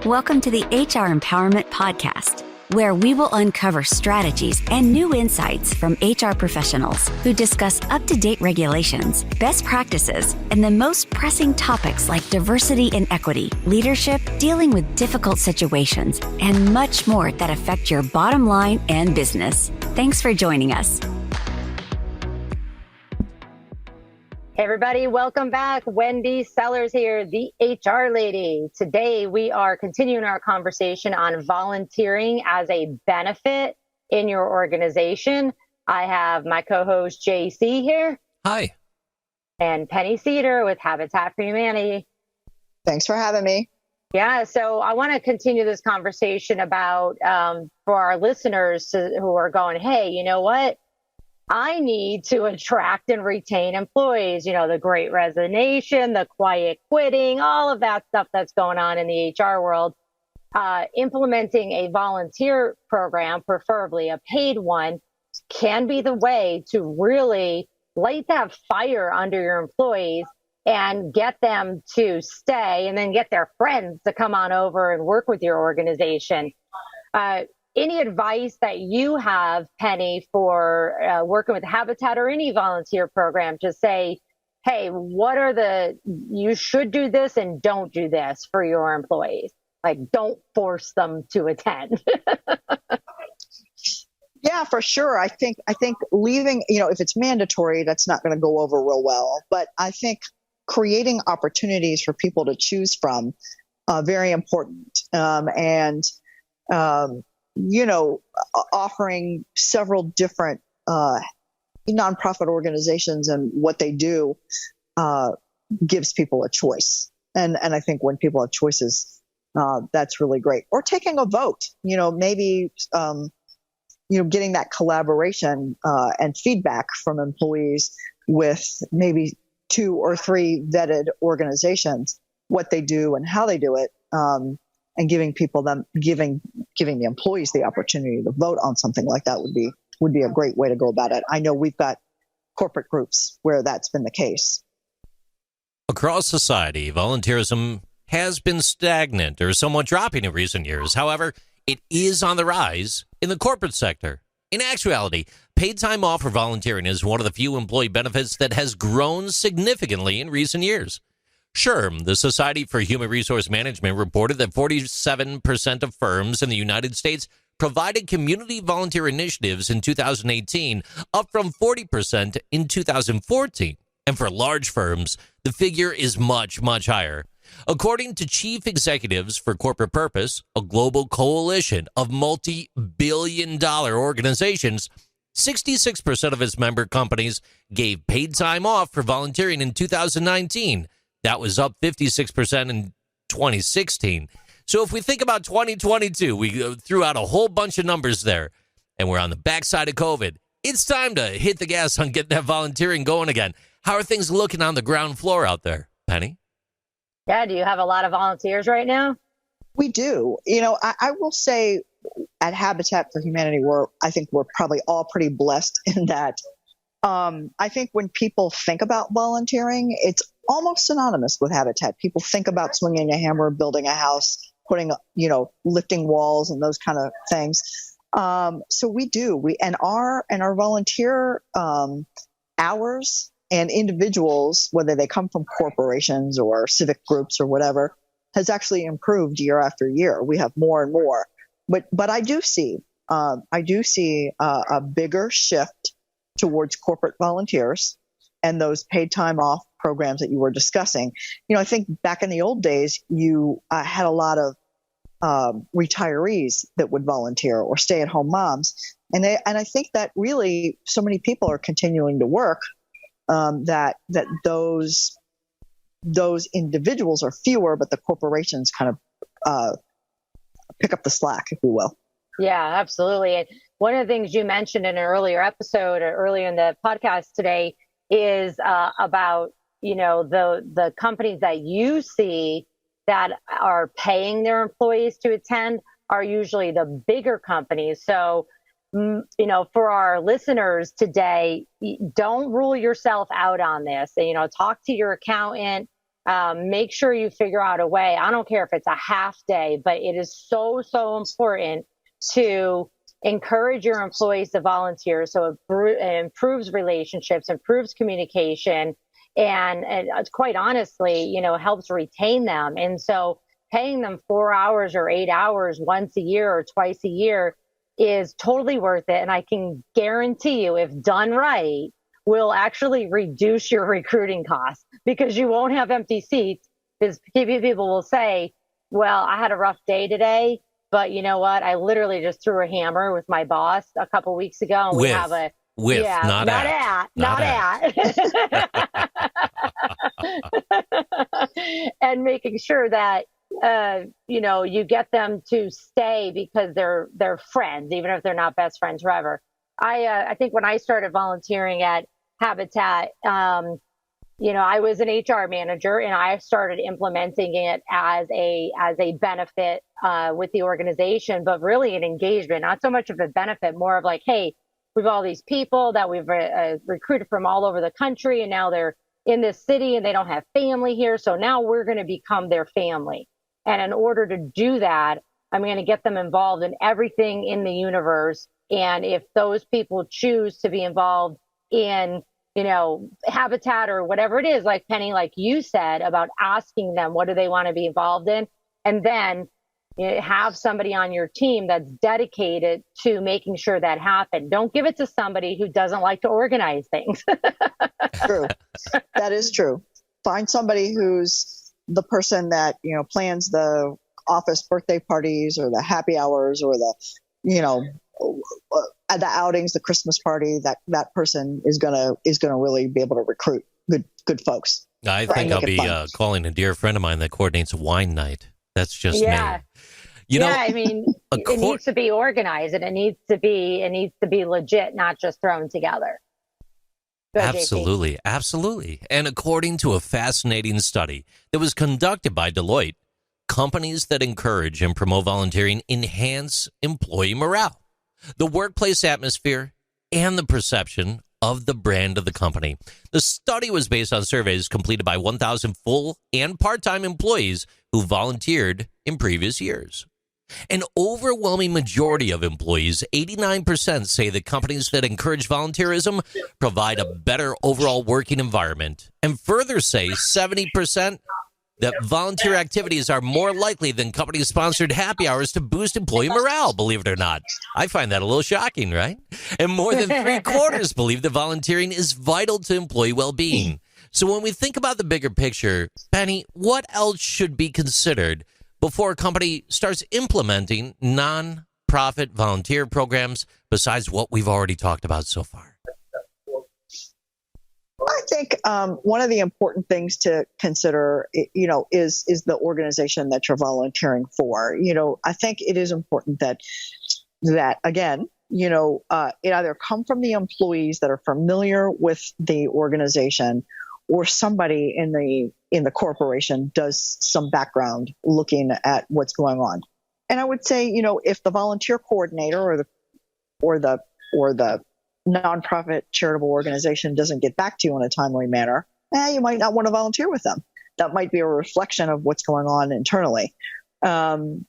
Welcome to the HR Empowerment Podcast, where we will uncover strategies and new insights from HR professionals who discuss up-to-date regulations, best practices, and the most pressing topics like diversity and equity, leadership, dealing with difficult situations, and much more that affect your bottom line and business. Thanks for joining us. Hey everybody, welcome back. Wendy Sellers here, the HR lady. Today we are continuing our conversation on volunteering as a benefit in your organization. I have my co-host JC here. Hi. And Penny Cedar with Habitat for Humanity. Thanks for having me. Yeah, so I want to continue this conversation about, for our listeners who are going, hey, you know what? I need to attract and retain employees, you know, the great resignation, the quiet quitting, all of that stuff that's going on in the HR world. Implementing a volunteer program, preferably a paid one, can be the way to really light that fire under your employees and get them to stay and then get their friends to come on over and work with your organization. Any advice that you have, Penny, for working with Habitat or any volunteer program to say, hey, what are you should do this and don't do this for your employees? Like, don't force them to attend. Yeah, for sure. I think leaving, if it's mandatory, that's not going to go over real well. But I think creating opportunities for people to choose from, very important. Offering several different nonprofit organizations and what they do gives people a choice. And I think when people have choices, that's really great. Or taking a vote, maybe, getting that collaboration and feedback from employees with maybe 2 or 3 vetted organizations, what they do and how they do it. And giving the employees the opportunity to vote on something like that would be a great way to go about it. I know we've got corporate groups where that's been the case. Across society, volunteerism has been stagnant or somewhat dropping in recent years. However, it is on the rise in the corporate sector. In actuality, paid time off for volunteering is one of the few employee benefits that has grown significantly in recent years. Sure, the Society for Human Resource Management reported that 47% of firms in the United States provided community volunteer initiatives in 2018, up from 40% in 2014. And for large firms, the figure is much, much higher. According to chief executives for Corporate Purpose, a global coalition of multi-billion-dollar organizations, 66% of its member companies gave paid time off for volunteering in 2019. That was up 56% in 2016. So if we think about 2022, we threw out a whole bunch of numbers there, and we're on the backside of COVID. It's time to hit the gas on getting that volunteering going again. How are things looking on the ground floor out there, Penny? Yeah, do you have a lot of volunteers right now? We do. I will say at Habitat for Humanity, I think we're probably all pretty blessed in that. I think when people think about volunteering, it's almost synonymous with Habitat. People think about swinging a hammer, building a house, lifting walls and those kind of things. So we do. Our volunteer hours and individuals, whether they come from corporations or civic groups or whatever, has actually improved year after year. We have more and more. But I do see a bigger shift towards corporate volunteers and those paid time off programs that you were discussing. I think back in the old days, you had a lot of retirees that would volunteer or stay-at-home moms. And I think that really so many people are continuing to work that those individuals are fewer, but the corporations kind of pick up the slack, if you will. Yeah, absolutely. And one of the things you mentioned in an earlier episode or earlier in the podcast today is about, the companies that you see that are paying their employees to attend are usually the bigger companies. So, for our listeners today, don't rule yourself out on this. Talk to your accountant, make sure you figure out a way. I don't care if it's a half day, but it is so, so important to encourage your employees to volunteer. So it improves relationships, improves communication, and quite honestly, helps retain them. And so paying them 4 hours or 8 hours once a year or twice a year is totally worth it. And I can guarantee you, if done right, will actually reduce your recruiting costs, because you won't have empty seats. Because people will say, well, I had a rough day today, but you know what? I literally just threw a hammer with my boss a couple weeks ago. And not at. And making sure that, you get them to stay because they're friends, even if they're not best friends forever. I think when I started volunteering at Habitat, I was an HR manager, and I started implementing it as a benefit with the organization, but really an engagement, not so much of a benefit, more of like, hey, we've all these people that we've recruited from all over the country, and now they're in this city and they don't have family here. So now we're going to become their family. And in order to do that, I'm going to get them involved in everything in the universe. And if those people choose to be involved in, Habitat or whatever it is, like Penny, like you said, about asking them, what do they want to be involved in? And then have somebody on your team that's dedicated to making sure that happens. Don't give it to somebody who doesn't like to organize things. True. That is true. Find somebody who's the person that, plans the office birthday parties or the happy hours or the, at the outings, the Christmas party. That person is gonna really be able to recruit good folks. I think I'll be calling a dear friend of mine that coordinates a wine night. That's just me. I mean, it needs to be organized, and it needs to be legit, not just thrown together. Absolutely. Absolutely. And according to a fascinating study that was conducted by Deloitte, companies that encourage and promote volunteering enhance employee morale, the workplace atmosphere, and the perception of the brand of the company. The study was based on surveys completed by 1,000 full and part-time employees who volunteered in previous years. An overwhelming majority of employees, 89%, say that companies that encourage volunteerism provide a better overall working environment, and further say 70% that volunteer activities are more likely than company-sponsored happy hours to boost employee morale, believe it or not. I find that a little shocking, right? And more than 3/4 believe that volunteering is vital to employee well-being. So when we think about the bigger picture, Penny, what else should be considered before a company starts implementing non-profit volunteer programs besides what we've already talked about so far? I think one of the important things to consider, is the organization that you're volunteering for. I think it is important that again, it either come from the employees that are familiar with the organization, or somebody in the corporation does some background looking at what's going on. And I would say, if the volunteer coordinator or the nonprofit charitable organization doesn't get back to you in a timely manner, you might not want to volunteer with them. That might be a reflection of what's going on internally. It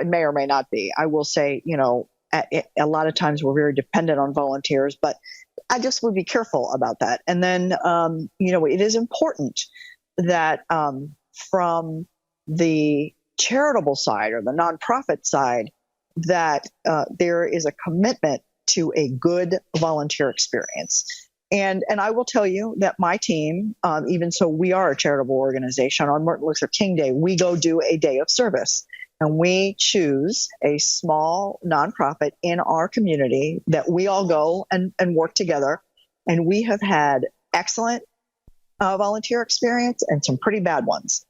may or may not be. I will say, a lot of times we're very dependent on volunteers, but I just would be careful about that. And then, it is important that from the charitable side or the nonprofit side, that there is a commitment to a good volunteer experience. And I will tell you that my team, even so we are a charitable organization, on Martin Luther King Day, we go do a day of service. And we choose a small nonprofit in our community that we all go and work together. And we have had excellent volunteer experience and some pretty bad ones.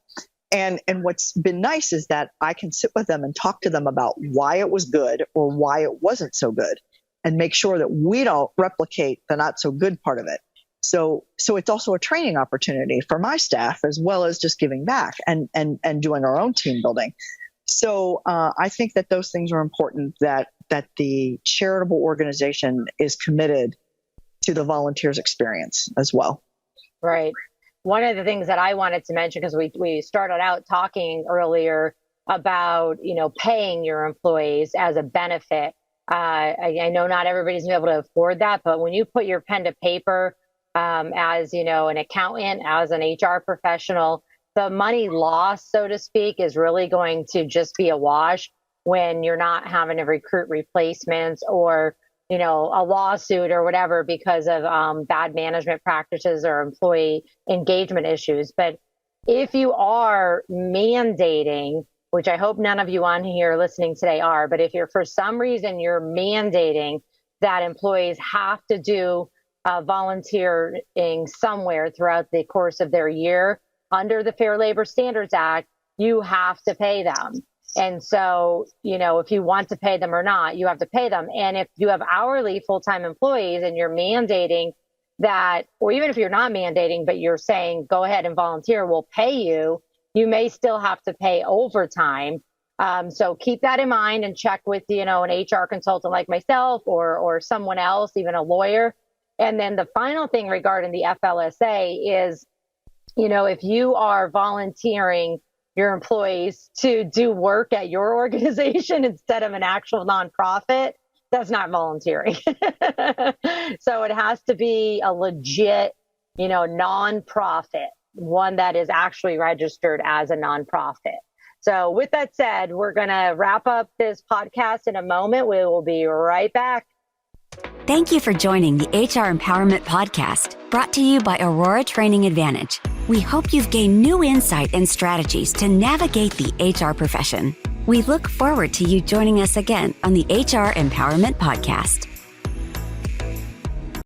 And what's been nice is that I can sit with them and talk to them about why it was good or why it wasn't so good, and make sure that we don't replicate the not so good part of it. So it's also a training opportunity for my staff, as well as just giving back and doing our own team building. So I think that those things are important, that the charitable organization is committed to the volunteers' experience as well. Right. one of the things that I wanted to mention, because we started out talking earlier about, paying your employees as a benefit. I know not everybody's gonna be able to afford that, but when you put your pen to paper, as, an accountant, as an HR professional, the money lost, so to speak, is really going to just be a wash when you're not having to recruit replacements or, a lawsuit or whatever because of bad management practices or employee engagement issues. But if you are mandating, which I hope none of you on here listening today are, but if you're for some reason you're mandating that employees have to do volunteering somewhere throughout the course of their year under the Fair Labor Standards Act, you have to pay them. And so, if you want to pay them or not, you have to pay them. And if you have hourly full-time employees and you're mandating that, or even if you're not mandating, but you're saying, go ahead and volunteer, we'll pay you, you may still have to pay overtime. So keep that in mind and check with, an HR consultant like myself or someone else, even a lawyer. And then the final thing regarding the FLSA is, if you are volunteering your employees to do work at your organization instead of an actual nonprofit, that's not volunteering. So it has to be a legit, nonprofit, one that is actually registered as a nonprofit. So with that said, we're going to wrap up this podcast in a moment. We will be right back. Thank you for joining the HR Empowerment Podcast, brought to you by Aurora Training Advantage. We hope you've gained new insight and strategies to navigate the HR profession. We look forward to you joining us again on the HR Empowerment Podcast.